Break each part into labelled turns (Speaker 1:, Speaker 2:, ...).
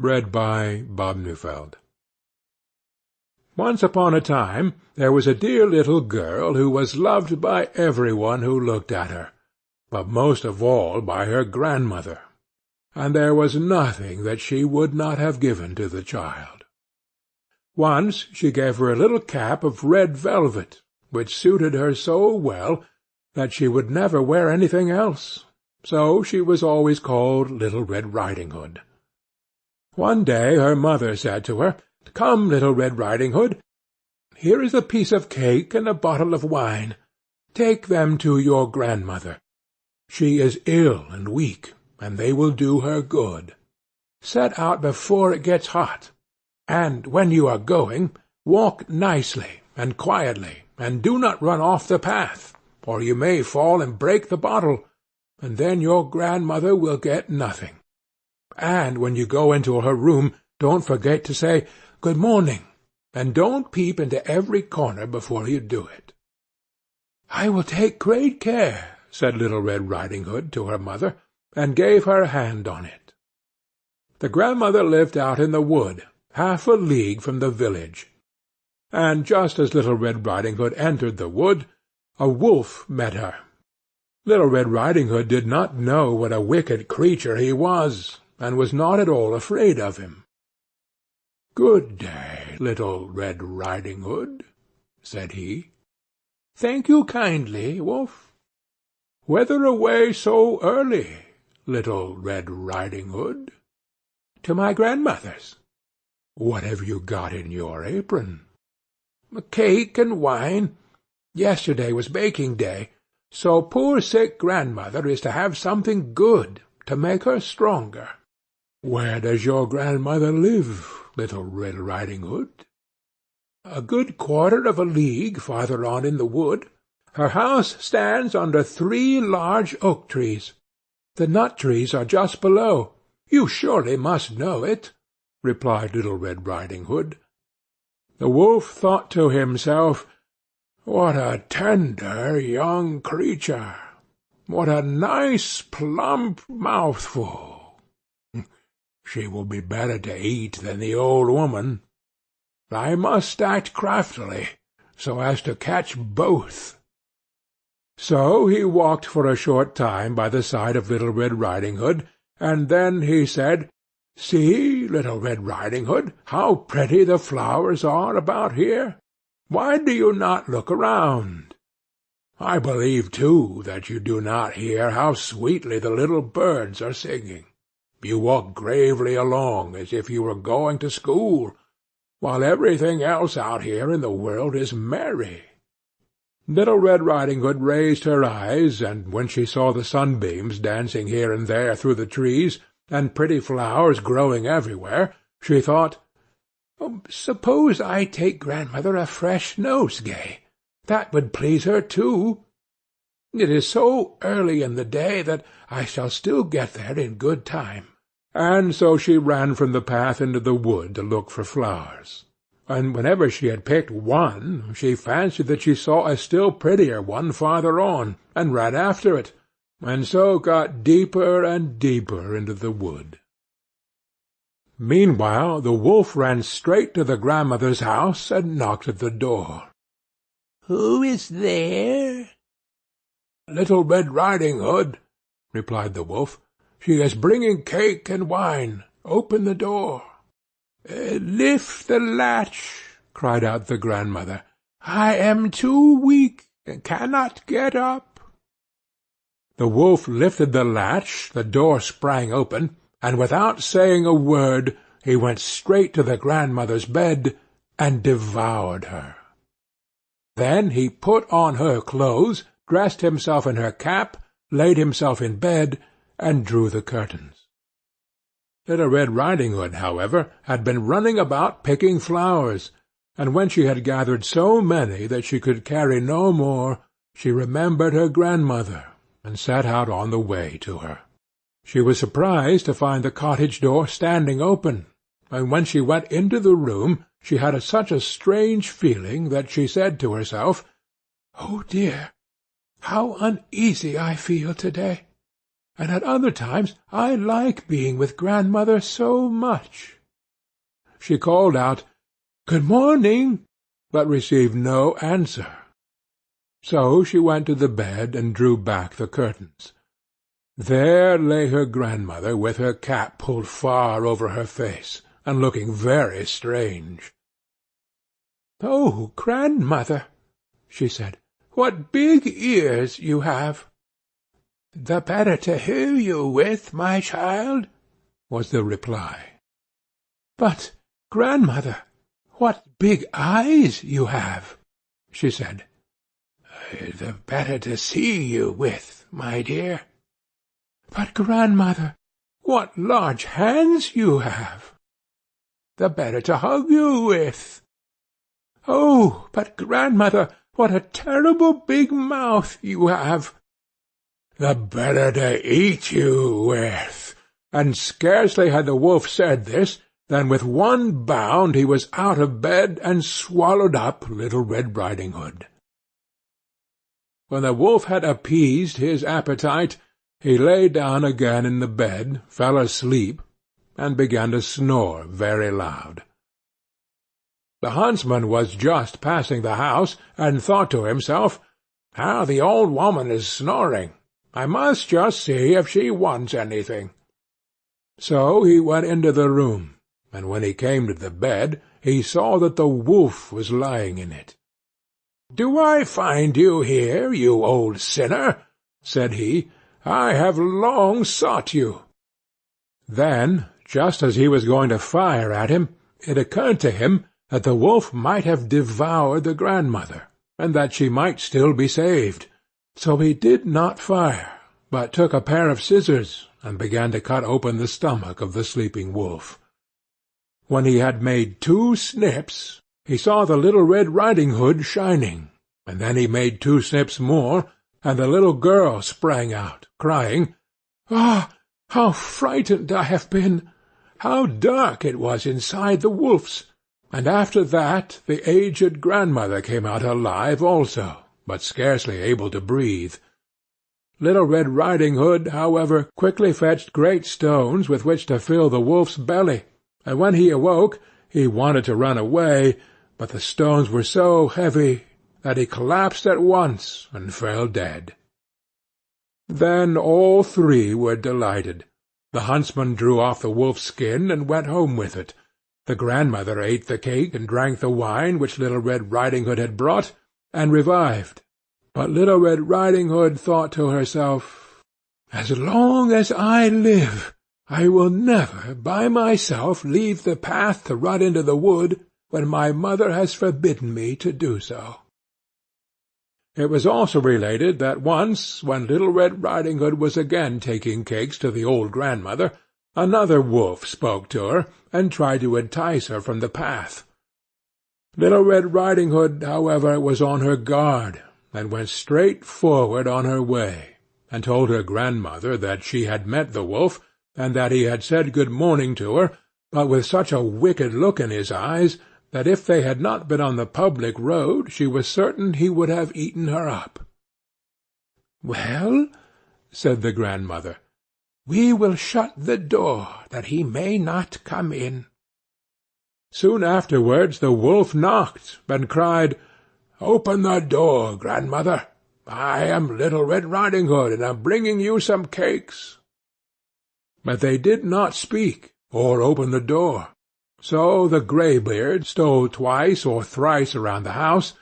Speaker 1: Read by Bob Neufeld. Once upon a time there was a dear little girl who was loved by every one who looked at her, but most of all by her grandmother, and there was nothing that she would not have given to the child. Once she gave her a little cap of red velvet, which suited her so well that she would never wear anything else, so she was always called Little Red Riding Hood. One day her mother said to her, "Come, Little Red Riding Hood, here is a piece of cake and a bottle of wine. Take them to your grandmother. She is ill and weak, and they will do her good. Set out before it gets hot, and when you are going, walk nicely and quietly, and do not run off the path, or you may fall and break the bottle, and then your grandmother will get nothing. And when you go into her room, don't forget to say, 'Good morning,' and don't peep into every corner before you do it." "I will take great care," said Little Red Riding Hood to her mother, and gave her hand on it. The grandmother lived out in the wood, half a league from the village, and just as Little Red Riding Hood entered the wood, a wolf met her. Little Red Riding Hood did not know what a wicked creature he was, and was not at all afraid of him. "Good day, Little Red Riding Hood," said he. "Thank you kindly, Wolf." "Whither away so early, Little Red Riding Hood?" "To my grandmother's." "What have you got in your apron?" "Cake and wine. Yesterday was baking day, so poor sick grandmother is to have something good to make her stronger." "Where does your grandmother live, Little Red Riding Hood?" "A good quarter of a league farther on in the wood. Her house stands under 3 large oak trees. The nut trees are just below. You surely must know it," replied Little Red Riding Hood. The wolf thought to himself, "What a tender young creature! What a nice plump mouthful! She will be better to eat than the old woman. I must act craftily, so as to catch both." So he walked for a short time by the side of Little Red Riding Hood, and then he said, "See, Little Red Riding Hood, how pretty the flowers are about here. Why do you not look around? I believe, too, that you do not hear how sweetly the little birds are singing. You walk gravely along as if you were going to school, while everything else out here in the world is merry." Little Red Riding Hood raised her eyes, and when she saw the sunbeams dancing here and there through the trees, and pretty flowers growing everywhere, she thought, "Suppose I take grandmother a fresh nosegay. That would please her too. It is so early in the day that I shall still get there in good time." And so she ran from the path into the wood to look for flowers. And whenever she had picked one, she fancied that she saw a still prettier one farther on, and ran after it, and so got deeper and deeper into the wood. Meanwhile the wolf ran straight to the grandmother's house and knocked at the door. "Who is there?" "Little Red Riding Hood," replied the wolf. "She is bringing cake and wine. Open the door." "Lift the latch," cried out the grandmother. "I am too weak, and cannot get up." The wolf lifted the latch, the door sprang open, and without saying a word he went straight to the grandmother's bed and devoured her. Then he put on her clothes, dressed himself in her cap, laid himself in bed, and drew the curtains. Little Red Riding Hood, however, had been running about picking flowers, and when she had gathered so many that she could carry no more, she remembered her grandmother, and set out on the way to her. She was surprised to find the cottage door standing open, and when she went into the room she had such a strange feeling that she said to herself, "Oh dear, how uneasy I feel to-day! and at other times I like being with grandmother so much." She called out, "Good morning," but received no answer. So she went to the bed and drew back the curtains. There lay her grandmother with her cap pulled far over her face, and looking very strange. "Oh, grandmother," she said, "what big ears you have!" "The better to hear you with, my child," was the reply. "But, grandmother, what big eyes you have!" she said. "The better to see you with, my dear." "But, grandmother, what large hands you have!" "The better to hug you with." "Oh, but, grandmother, what a terrible big mouth you have!" "The better to eat you with." And scarcely had the wolf said this, than with one bound he was out of bed and swallowed up Little Red Riding Hood. When the wolf had appeased his appetite, he lay down again in the bed, fell asleep, and began to snore very loud. The huntsman was just passing the house, and thought to himself, "How the old woman is snoring! I must just see if she wants anything." So he went into the room, and when he came to the bed, he saw that the wolf was lying in it. "Do I find you here, you old sinner?" said he. "I have long sought you." Then, just as he was going to fire at him, it occurred to him that the wolf might have devoured the grandmother, and that she might still be saved. So he did not fire, but took a pair of scissors, and began to cut open the stomach of the sleeping wolf. When he had made 2 snips, he saw the Little Red Riding Hood shining, and then he made 2 snips more, and the little girl sprang out, crying, "Ah, how frightened I have been! How dark it was inside the wolf's!" And after that the aged grandmother came out alive also, but scarcely able to breathe. Little Red Riding Hood, however, quickly fetched great stones with which to fill the wolf's belly, and when he awoke he wanted to run away, but the stones were so heavy that he collapsed at once and fell dead. Then all 3 were delighted. The huntsman drew off the wolf's skin and went home with it. The grandmother ate the cake and drank the wine which Little Red Riding Hood had brought, and revived. But Little Red Riding Hood thought to herself, "As long as I live, I will never by myself leave the path to run into the wood when my mother has forbidden me to do so." It was also related that once, when Little Red Riding Hood was again taking cakes to the old grandmother, another wolf spoke to her, and tried to entice her from the path. Little Red Riding Hood, however, was on her guard, and went straight forward on her way, and told her grandmother that she had met the wolf, and that he had said good morning to her, but with such a wicked look in his eyes, that if they had not been on the public road, she was certain he would have eaten her up. "Well," said the grandmother, "we will shut the door, that he may not come in." Soon afterwards the wolf knocked, and cried, "Open the door, grandmother. I am Little Red Riding Hood, and am bringing you some cakes." But they did not speak, or open the door. So the greybeard stole twice or thrice around the house,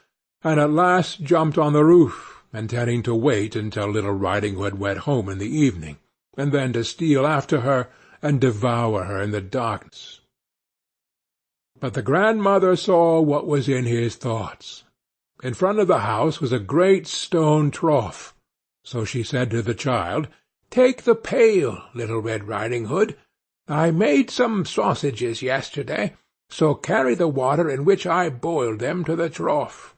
Speaker 1: and at last jumped on the roof, intending to wait until Little Riding Hood went home in the evening, and then to steal after her and devour her in the darkness. But the grandmother saw what was in his thoughts. In front of the house was a great stone trough, so she said to the child, "Take the pail, Little Red Riding Hood. I made some sausages yesterday, so carry the water in which I boiled them to the trough."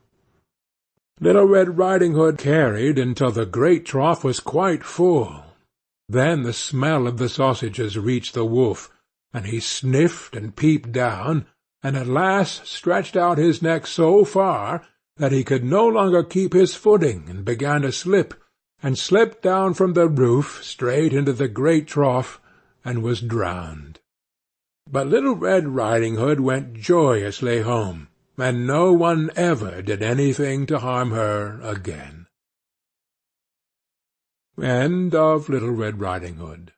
Speaker 1: Little Red Riding Hood carried until the great trough was quite full. Then the smell of the sausages reached the wolf, and he sniffed and peeped down, and at last stretched out his neck so far that he could no longer keep his footing, and began to slip, and slipped down from the roof straight into the great trough, and was drowned. But Little Red Riding Hood went joyously home, and no one ever did anything to harm her again. End of Little Red Riding Hood.